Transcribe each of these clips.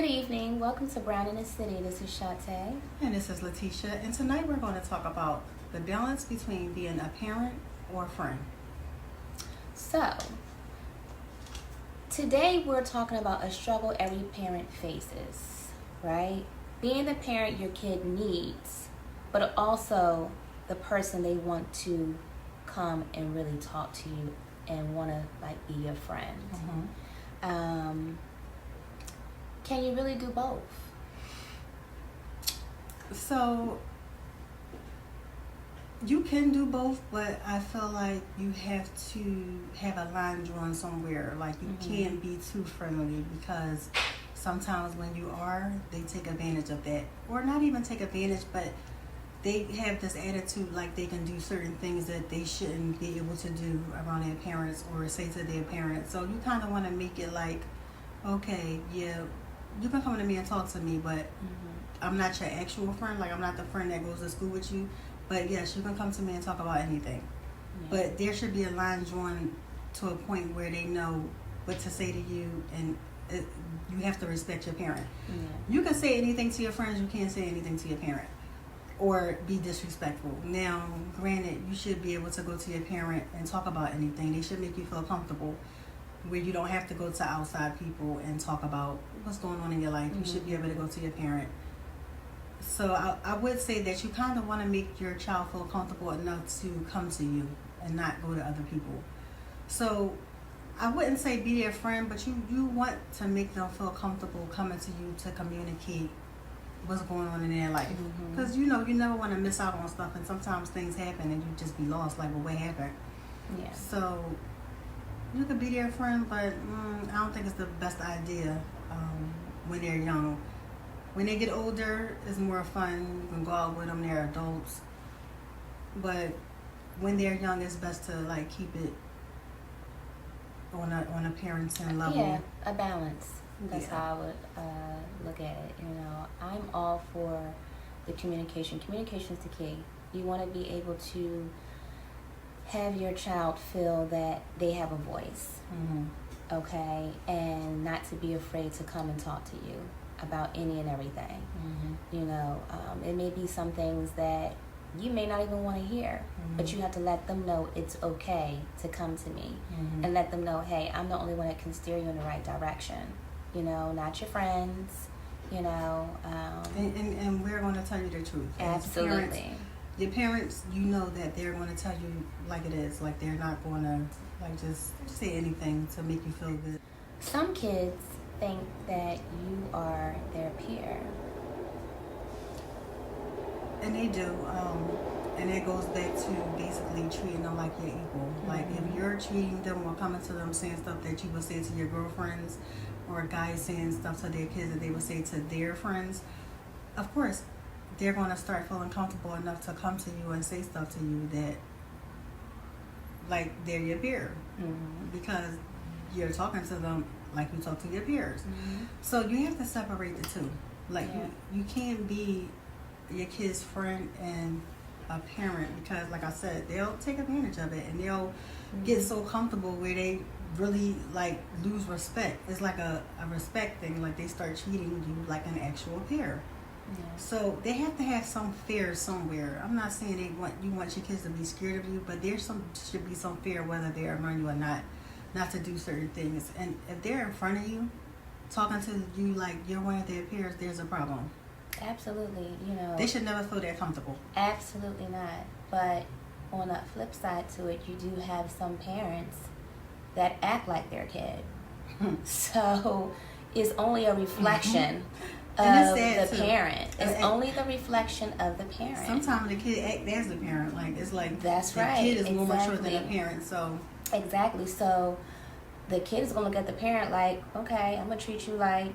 Good evening. Welcome to Brown in the City. This is Shantae. And this is Letitia, and tonight we're going to talk about the balance between being a parent or a friend. So, today we're talking about a struggle every parent faces, right? Being the parent your kid needs, but also the person they want to come and really talk to you and want to be your friend. Can you really do both? So, you can do both, but I feel like you have to have a line drawn somewhere. Like, you can't be too friendly, because sometimes when you are, they take advantage of that. Or not even take advantage, but they have this attitude like they can do certain things that they shouldn't be able to do around their parents or say to their parents. So you kind of want to make it like, okay, yeah, you can come to me and talk to me, but I'm not your actual friend. Like, I'm not the friend that goes to school with you. But yes, you can come to me and talk about anything. Yeah. But there should be a line drawn to a point where they know what to say to you, and you have to respect your parent. Yeah. You can say anything to your friends. You can't say anything to your parent or be disrespectful. Now, granted, you should be able to go to your parent and talk about anything. They should make you feel comfortable, where you don't have to go to outside people and talk about what's going on in your life. You should be able to go to your parent. So I would say that you kind of want to make your child feel comfortable enough to come to you and not go to other people. So I wouldn't say be their friend, but you want to make them feel comfortable coming to you to communicate what's going on in their life. Because, you never want to miss out on stuff, and sometimes things happen and you just be lost, like, well, what happened? Yeah. So you could be their friend, but I don't think it's the best idea when they're young. When they get older, it's more fun. You can go out with them. They're adults. But when they're young, it's best to keep it on a parenting level. Yeah, a balance. That's how I would look at it. I'm all for the communication. Communication is the key. You want to be able to have your child feel that they have a voice, okay, and not to be afraid to come and talk to you about any and everything. It may be some things that you may not even want to hear, but you have to let them know it's okay to come to me, and let them know, hey, I'm the only one that can steer you in the right direction, not your friends, and we're going to tell you the truth. Absolutely. Your parents, that they're going to tell you like it is. Like, they're not going to just say anything to make you feel good. Some kids think that you are their peer. And they do. And it goes back to basically treating them like you're equal. Like, if you're treating them or coming to them saying stuff that you would say to your girlfriends, or guys saying stuff to their kids that they would say to their friends, of course, they're going to start feeling comfortable enough to come to you and say stuff to you that, like, they're your peer. Because you're talking to them like you talk to your peers. So you have to separate the two. Like, you can't be your kid's friend and a parent, because, like I said, they'll take advantage of it, and they'll get so comfortable where they really lose respect. It's like a respect thing. Like, they start treating you like an actual peer. So they have to have some fear somewhere. I'm not saying you want your kids to be scared of you, but should be some fear whether they're around you or not to do certain things. And if they're in front of you, talking to you like you're one of their peers, there's a problem. Absolutely. They should never feel that comfortable. Absolutely not. But on the flip side to it, you do have some parents that act like their kid. So it's only a reflection of the parent. It's only the reflection of the parent. Sometimes the kid act as the parent. Like, it's like that's the right. kid is more mature than the parent. So exactly. So the kid is gonna look at the parent like, okay, I'm gonna treat you like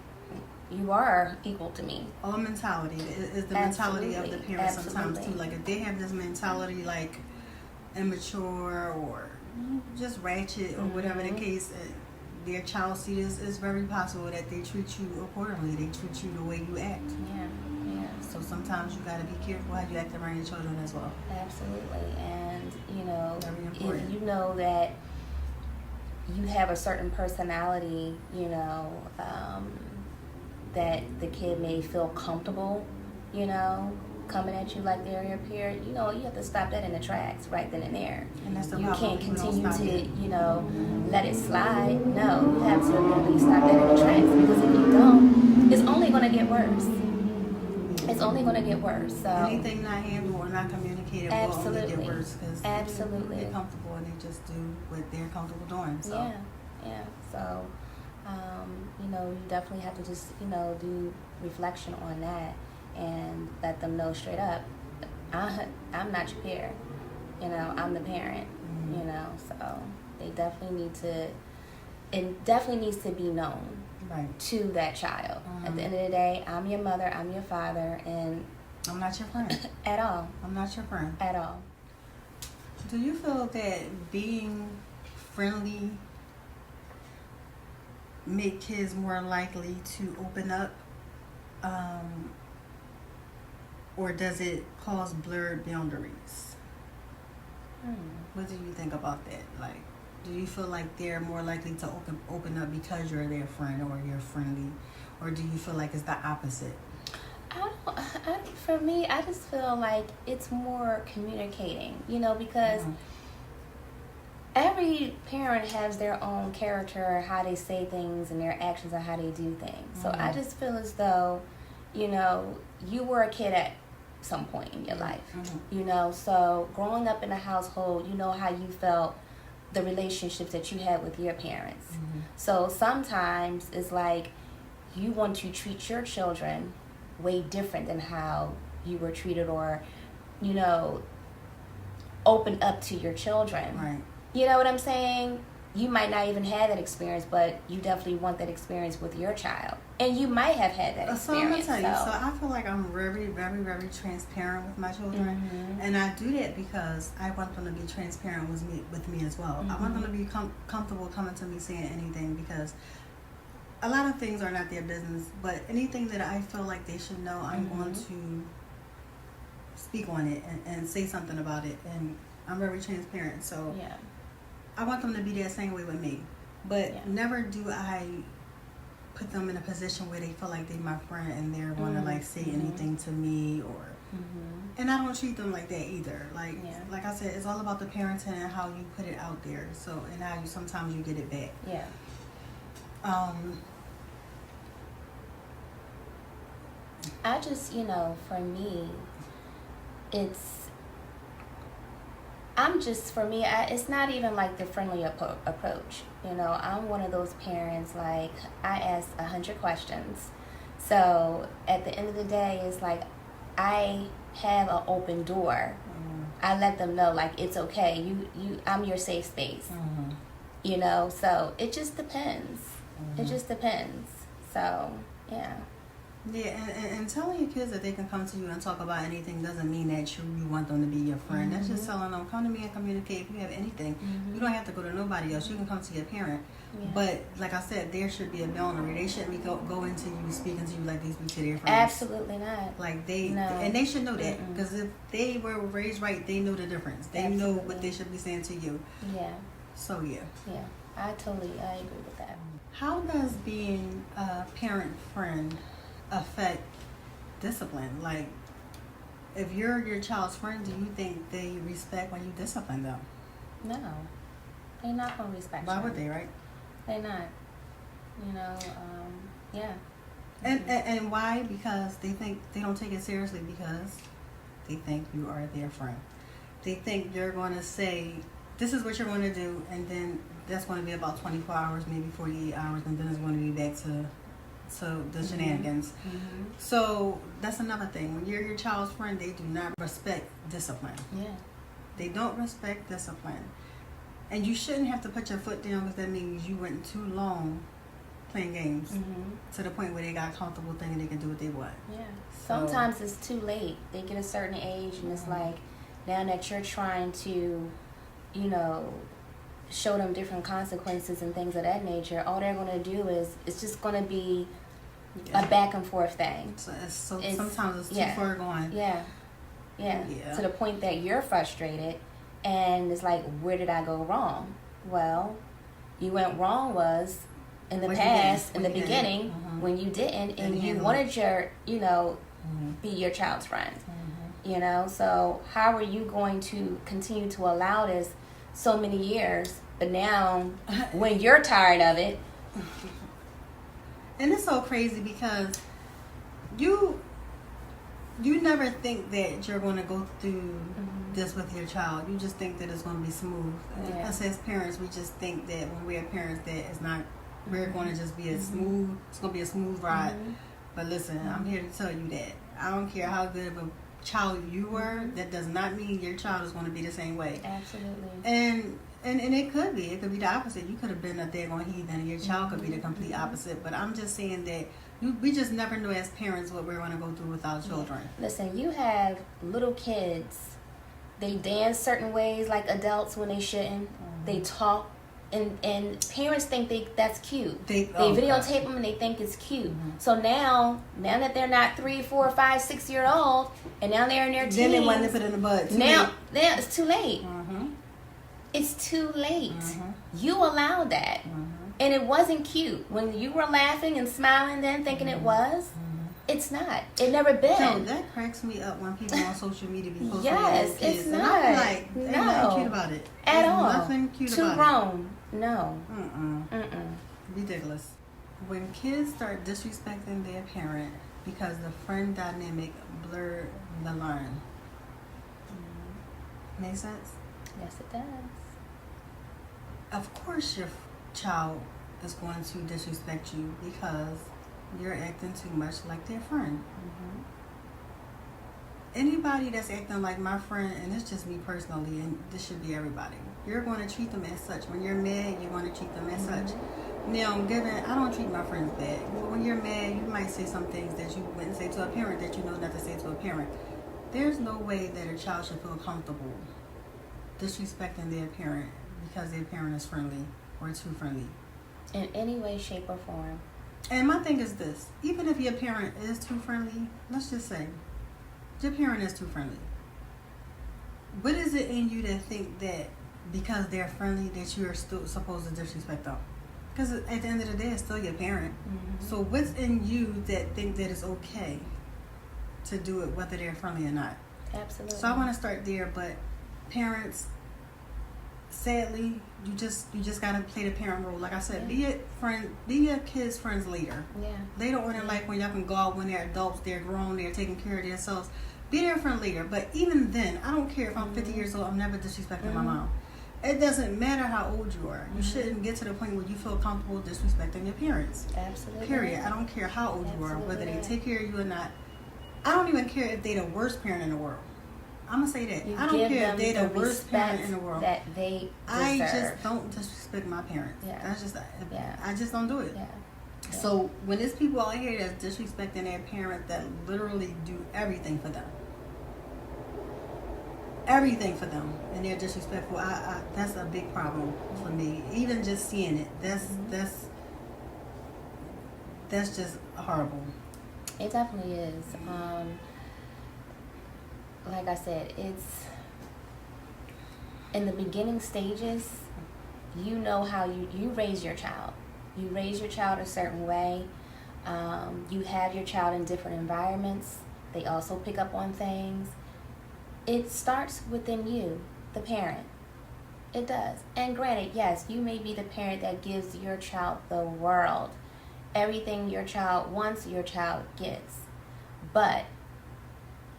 you are equal to me. All mentality is the mentality of the parent. Sometimes too. Like, if they have this mentality like immature or just ratchet or whatever the case, their child sees, it's very possible that they treat you accordingly. They treat you the way you act. Yeah. So sometimes you got to be careful how you act around your children as well. Absolutely. And, very important. if you know that you have a certain personality, that the kid may feel comfortable, you know, coming at you like they're your peer, you know, you have to stop that in the tracks right then and there. And that's the You problem. can't People don't continue stop to, it. you know, let it slide. No, you have to really stop that in the tracks, because if you don't, it's only going to get worse. It's only going to get worse. So Anything not handled or not communicated will only Absolutely. get worse because Absolutely. they get comfortable and they just do what they're comfortable doing. So yeah. So, you know, you definitely have to just, you know, do reflection on that and let them know straight up, I'm not your peer. You know, I'm the parent. Mhm. You know, so they definitely need to. It definitely needs to be known right. to that child. At the end of the day, I'm your mother, I'm your father, and I'm not your friend. at all, I'm not your friend. at all. Do you feel that being friendly make kids more likely to open up, or does it cause blurred boundaries? What do you think about that? Like, do you feel like they're more likely to open up because you're their friend or you're friendly, or do you feel like it's the opposite? For me, I just feel like it's more communicating, you know, because every parent has their own character, how they say things and their actions and how they do things. So I just feel as though, you know, you were a kid at some point in your life, you know, so growing up in a household, you know how you felt, the relationships that you had with your parents. So sometimes it's like you want to treat your children way different than how you were treated, or, you know, open up to your children. Right. You know what I'm saying? You might not even have that experience, but you definitely want that experience with your child. And you might have had that So I'm experience. gonna tell you, so I feel like I'm very, very, very transparent with my children, and I do that because I want them to be transparent with me as well. I want them to be comfortable coming to me saying anything, because a lot of things are not their business, but anything that I feel like they should know, I'm going to speak on it and say something about it, and I'm very transparent. So yeah. I want them to be that same way with me, but never do I put them in a position where they feel like they're my friend and they're going to like say anything to me, or and I don't treat them like that either. Like I said, it's all about the parenting and how you put it out there. So, and how you sometimes you get it back. Yeah. I just, you know, for me, it's not even like the friendly approach. You know, I'm one of those parents, like, I ask 100 questions. So at the end of the day, it's like I have an open door. I let them know, like, it's okay. I'm your safe space. You know, so it just depends. It just depends. So, yeah. Yeah, and telling your kids that they can come to you and talk about anything doesn't mean that you want them to be your friend. That's just telling them, come to me and communicate. If you have anything, you don't have to go to nobody else. You can come to your parent. Yeah. But like I said, there should be a boundary. They shouldn't be going to you, speaking to you like they speak to their friends. Absolutely not. Like and they should know that, because if they were raised right, they know the difference. They know what they should be saying to you. Yeah. So yeah. Yeah, I agree with that. How does being a parent friend affect discipline? Like, if you're your child's friend, do you think they respect when you discipline them? No, they're not gonna respect. Why would they? Right? They're not. You know. Yeah. And why? Because they think they don't take it seriously, because they think you are their friend. They think you're going to say, this is what you're going to do, and then that's going to be about 24 hours, maybe 48 hours, and then it's going to be back to the shenanigans. So that's another thing. When you're your child's friend, they do not respect discipline. Yeah. They don't respect discipline. And you shouldn't have to put your foot down, because that means you went too long playing games to the point where they got comfortable thinking they can do what they want. Yeah. Sometimes it's too late. They get a certain age, and it's like, now that you're trying to, you know, show them different consequences and things of that nature, all they're going to do is, it's just going to be a back and forth thing. So sometimes it's too far gone. Yeah. To the point that you're frustrated, and it's like, where did I go wrong? Well, you went wrong was in the When you past, didn't. in the When you beginning, didn't. when you didn't, and you handle wanted your, Mm-hmm. be your child's friend. Mm-hmm. So how are you going to continue to allow this so many years, but now when you're tired of it? And it's so crazy because you never think that you're going to go through this with your child. You just think that it's going to be smooth. Yeah. Us as parents, we just think that when we're parents that it's not, we're going to just be a smooth, it's going to be a smooth ride. But listen, I'm here to tell you that I don't care how good of a child you were, that does not mean your child is going to be the same way. Absolutely. And it could be the opposite. You could have been a daggone heathen and your child could be the complete opposite. But I'm just saying that we just never know as parents what we're going to go through with our children. Listen, you have little kids. They dance certain ways like adults when they shouldn't. They talk, and parents think that's cute. They videotape them and they think it's cute. So now that they're not 3, 4, 5, 6 year old, and now they're in their teens. Then they want to put it in the bud. Now it's too late. It's too late. You allowed that. And it wasn't cute. When you were laughing and smiling then thinking it was, it's not. It never been. No, that cracks me up when people on social media be posting yes, little kids. it's and not. I'm like, ain't nothing cute about it. At all. Nothing cute Too about grown. No. Ridiculous. When kids start disrespecting their parent because the friend dynamic blurred the line. Make sense? Yes, it does. Of course your child is going to disrespect you because you're acting too much like their friend. Anybody that's acting like my friend, and it's just me personally, and this should be everybody, you're going to treat them as such. When you're mad, you're going to treat them as such. Now, I don't treat my friends bad. But when you're mad, you might say some things that you wouldn't say to a parent that you know not to say to a parent. There's no way that a child should feel comfortable disrespecting their parent because their parent is friendly or too friendly. In any way, shape, or form. And my thing is this. Even if your parent is too friendly, let's just say your parent is too friendly. What is it in you that think that because they're friendly that you are still supposed to disrespect them? Because at the end of the day, it's still your parent. So what's in you that think that it's okay to do it whether they're friendly or not? Absolutely. So I want to start there, but parents, sadly, you just gotta play the parent role. Like I said, be your kids' friends leader. Yeah. They don't want to like when y'all can go out when they're adults, they're grown, they're taking care of themselves. Be their friend leader. But even then, I don't care if I'm 50 years old, I'm never disrespecting my mom. It doesn't matter how old you are. You shouldn't get to the point where you feel comfortable disrespecting your parents. Absolutely. Period. I don't care how old you are, whether they take care of you or not. I don't even care if they're the worst parent in the world. I'm going to say that. You I don't give care if them they're the worst parent in the world. that they deserve. I just don't disrespect my parents. Yeah. That's just, Yeah. I just don't do it. Yeah. So when there's people out here that's disrespecting their parents that literally do everything for them, and they're disrespectful, I that's a big problem for me. Even just seeing it, that's just horrible. It definitely is. Like I said, it's in the beginning stages. You know how you raise your child. You raise your child a certain way. You have your child in different environments. They also pick up on things. It starts within you, the parent. It does. And granted, yes, you may be the parent that gives your child the world. Everything your child wants, your child gets. But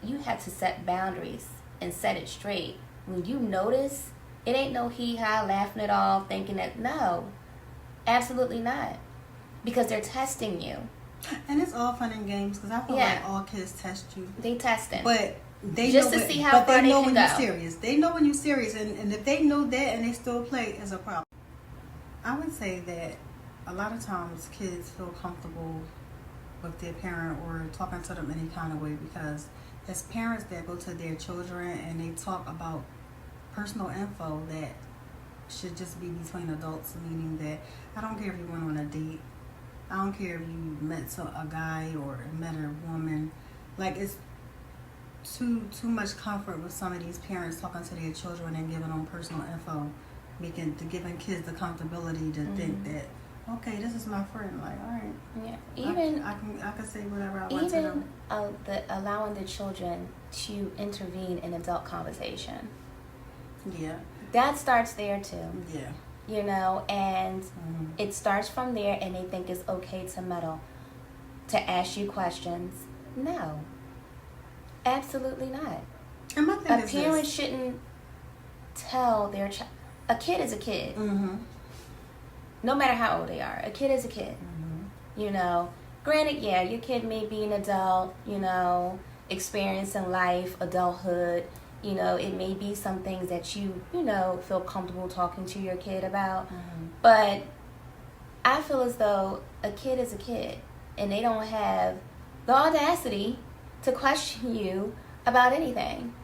you have to set boundaries and set it straight. When you notice, it ain't no hee-haw, laughing it off, thinking that, no, absolutely not. Because they're testing you. And it's all fun and games because I feel like all kids test you. They testing. But they just know to see how far they know can when go. you're serious. They know when you're serious, and if they know that and they still play, is a problem. I would say that a lot of times kids feel comfortable with their parent or talking to them any kind of way because as parents that go to their children and they talk about personal info that should just be between adults, meaning that I don't care if you went on a date, I don't care if you met a guy or met a woman, like it's too much comfort with some of these parents talking to their children and giving them personal info, giving kids the comfortability to think that, okay, this is my friend. Like, all right, Yeah. Even I can say whatever I want to them. allowing the children to intervene in adult conversation. Yeah. That starts there too. Yeah. You know, and it starts from there, and they think it's okay to meddle, to ask you questions. No, absolutely not. And my thing A is parent this. shouldn't tell their child. A kid is a kid. No matter how old they are, a kid is a kid. You know, granted, yeah, your kid may be an adult, you know, experiencing life, adulthood. You know, it may be some things that you know, feel comfortable talking to your kid about. But I feel as though a kid is a kid, and they don't have the audacity to question you about anything.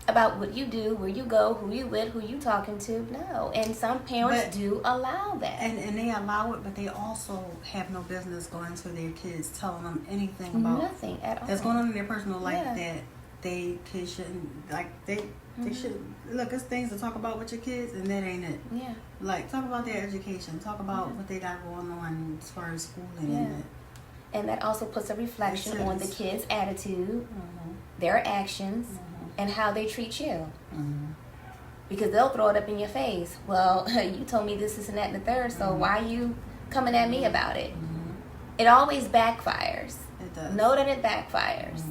About what you do, where you go, who you with, who you talking to. No. And some parents do allow that. And they allow it, but they also have no business going to their kids, telling them anything about nothing at all that's going on in their personal life that they kids shouldn't, like, they should look. It's things to talk about with your kids, and that ain't it. Yeah. Like, talk about their education, talk about what they got going on as far as schooling and it. And that also puts a reflection on the kids' attitude, their actions, and how they treat you. Because they'll throw it up in your face. Well, you told me this, and that, and the third, so why are you coming at me about it? It always backfires. It does. Know that it backfires.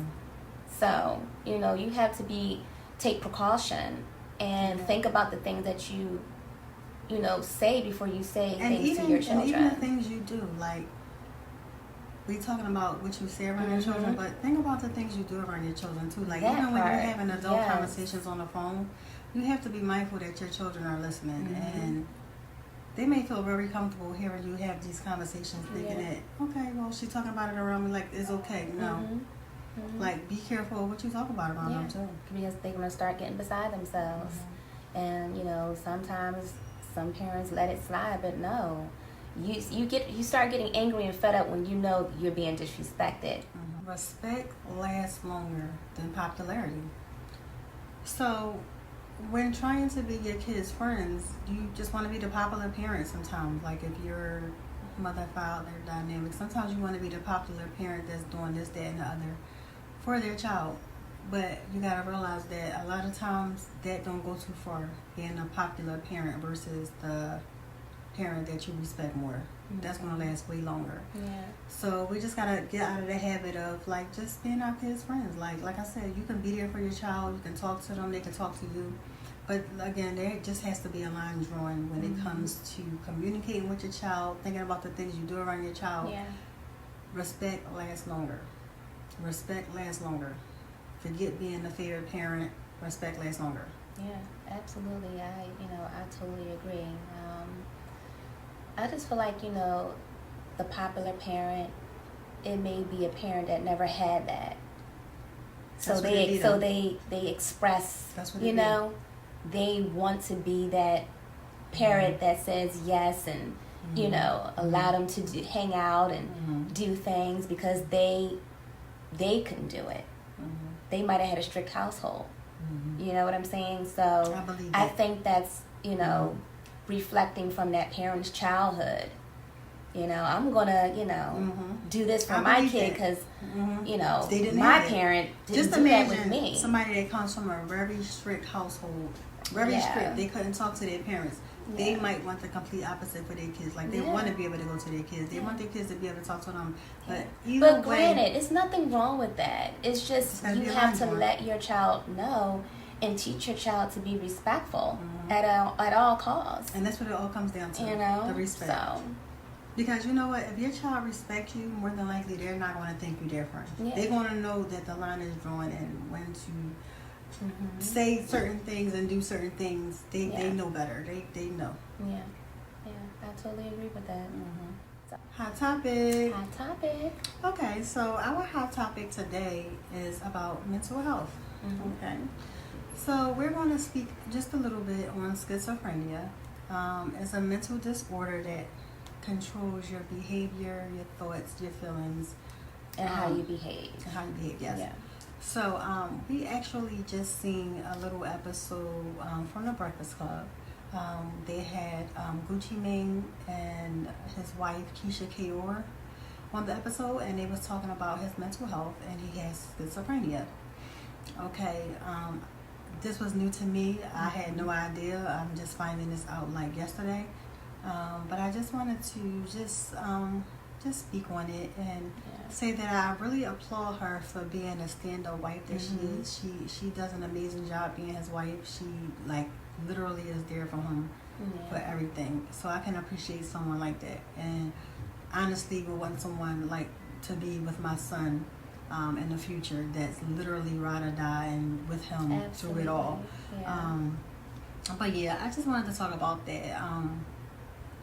So, you know, you have to take precaution and think about the things that you know, say before you say things to your children. And even the things you do, like, we talking about what you say around your children, but think about the things you do around your children too. Like, even when you're having adult conversations on the phone, you have to be mindful that your children are listening, and they may feel very comfortable hearing you have these conversations, thinking that, okay, well, she's talking about it around me, like, it's okay. No. Like, be careful what you talk about around them too. Because they're going to start getting beside themselves. And, you know, sometimes some parents let it slide, but no. You start getting angry and fed up when you know you're being disrespected. Respect lasts longer than popularity. So, when trying to be your kids' friends, you just want to be the popular parent sometimes. Like, if you're mother-father dynamic, sometimes you want to be the popular parent that's doing this, that, and the other for their child. But you got to realize that a lot of times that don't go too far, being a popular parent versus the parent that you respect more. That's going to last way longer. So we just got to get out of the habit of, like, just being our kids' friends. Like I said, you can be there for your child, you can talk to them, they can talk to you. But again, there just has to be a line drawn when it comes to communicating with your child, thinking about the things you do around your child. Respect lasts longer. Respect lasts longer. Forget being the favorite parent. Respect lasts longer. Yeah, absolutely. I totally agree. I just feel like, you know, the popular parent, it may be a parent that never had that. So they express, you know, they want to be that parent that says yes and, you know, allow them to hang out and do things because they couldn't do it. They might have had a strict household. You know what I'm saying? So I think that's, you know, reflecting from that parent's childhood. You know, I'm gonna, you know, do this for my kid because, you know, my parent didn't do that with me. Somebody that comes from a very strict household, very strict. They couldn't talk to their parents. They might want the complete opposite for their kids. Like, they want to be able to go to their kids. They want their kids to be able to talk to them. But granted, it's nothing wrong with that. It's just you have to let your child know and teach your child to be respectful at all costs. And that's what it all comes down to. You know, the respect. So. Because you know what, if your child respects you, more than likely they're not going to think you're different. They're going to know that the line is drawn and when to say certain things and do certain things. They know better. They know. Yeah, I totally agree with that. So. Hot topic. Okay, so our hot topic today is about mental health. Okay. So we're going to speak just a little bit on schizophrenia. It's a mental disorder that controls your behavior, your thoughts, your feelings, and how you behave. Yes. Yeah. So we actually just seen a little episode from The Breakfast Club They had Gucci Mane and his wife Keisha Kaur on the episode, and they was talking about his mental health, and he has schizophrenia. Okay, this was new to me. I had no idea. I'm just finding this out like yesterday. But I just wanted to just speak on it and say that I really applaud her for being a stand-up wife that she is. She does an amazing job being his wife. She like literally is there for him for everything. So I can appreciate someone like that. And honestly, would want someone like to be with my son in the future that's literally ride or die and with him through it all. Yeah. But yeah, I just wanted to talk about that.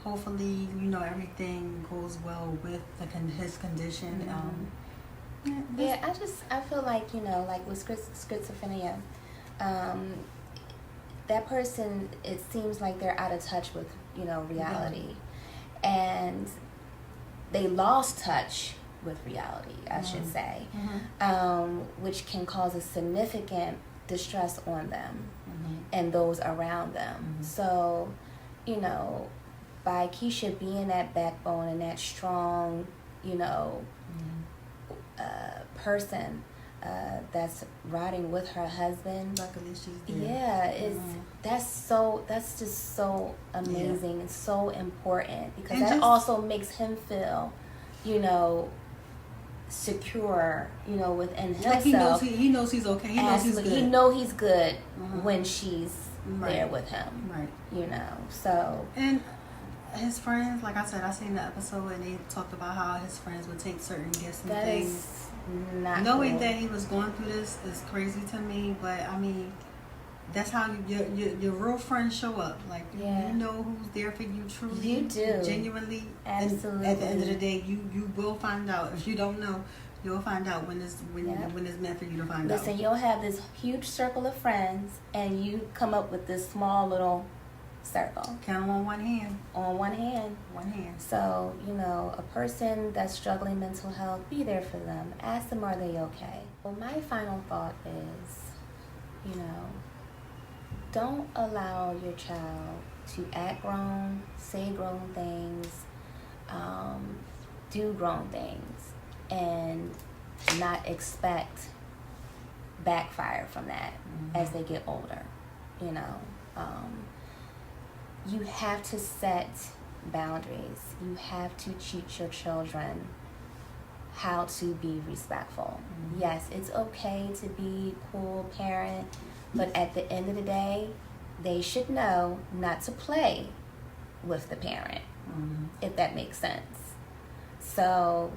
Hopefully, everything goes well with his condition. I feel like, like with schizophrenia, that person, it seems like they're out of touch with, reality. And they lost touch with reality, I should say, which can cause a significant distress on them and those around them. So, by Keisha being that backbone and that strong, person that's riding with her husband. Luckily, she's there. That's just so amazing and so important, because and that also makes him feel, secure, within himself. Like he knows he's okay. He knows he's good. He knows he's good when she's there with him. Right. So. And his friends, like I said, I seen the episode and they talked about how his friends would take certain gifts and things. Is not knowing cool. that he was going through this is crazy to me, but I mean, that's how your real friends show up. Like you know who's there for you truly. You do. Genuinely. Absolutely. And at the end of the day, you will find out. If you don't know, you'll find out when it's meant for you to find out. Listen, you'll have this huge circle of friends and you come up with this small little circle. Count on one hand. On one hand. One hand. So, a person that's struggling mental health, be there for them. Ask them, are they okay? Well, my final thought is, don't allow your child to act grown, say grown things, do grown things, and not expect backfire from that as they get older. You have to set boundaries. You have to teach your children how to be respectful. Yes, it's okay to be a cool parent, but at the end of the day, they should know not to play with the parent, if that makes sense. So,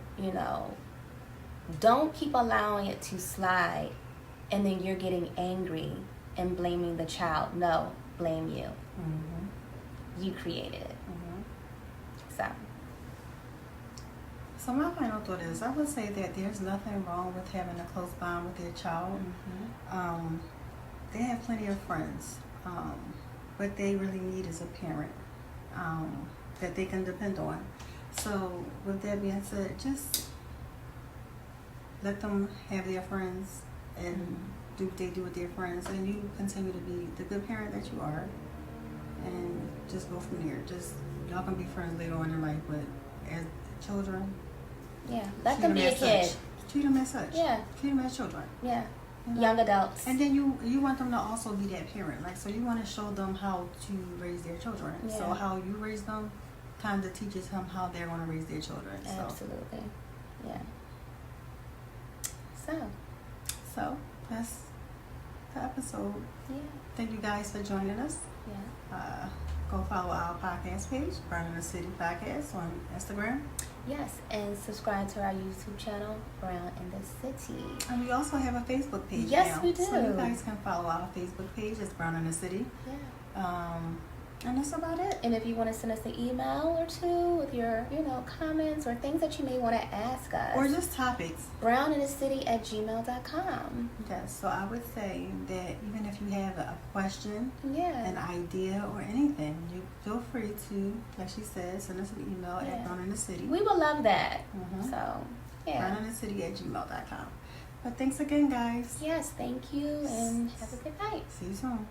don't keep allowing it to slide and then you're getting angry and blaming the child. No, blame you. You created it. So my final thought is, I would say that there's nothing wrong with having a close bond with your child. They have plenty of friends. What they really need is a parent that they can depend on. So with that being said, just let them have their friends and do what they do with their friends, and you continue to be the good parent that you are. And just go from there. Y'all can be friends later on in life, but as children, let them be a kid. Treat them as such. Yeah. Treat them as children. Yeah. Young adults. And then you want them to also be that parent. Like, so you want to show them how to raise their children. Yeah. So how you raise them kind of teaches them how they're going to raise their children. Absolutely. Yeah. So that's the episode. Yeah. Thank you guys for joining us. Yeah. Go follow our podcast page, Brown in the City Podcast, on Instagram. Yes, and subscribe to our YouTube channel, Brown in the City. And we also have a Facebook page Yes, now. we do. So you guys can follow our Facebook page. It's Brown in the City. Yeah. And that's about it. And if you want to send us an email or two with your, comments or things that you may want to ask us. Or just topics. browninthecity@gmail.com. Yes, so I would say that even if you have a question, Yeah. an idea, or anything, you feel free to, like she said, send us an email at Brown in the City. We would love that. Mm-hmm. So, yeah. browninthecity@gmail.com. But thanks again, guys. Yes, thank you, and have a good night. See you soon.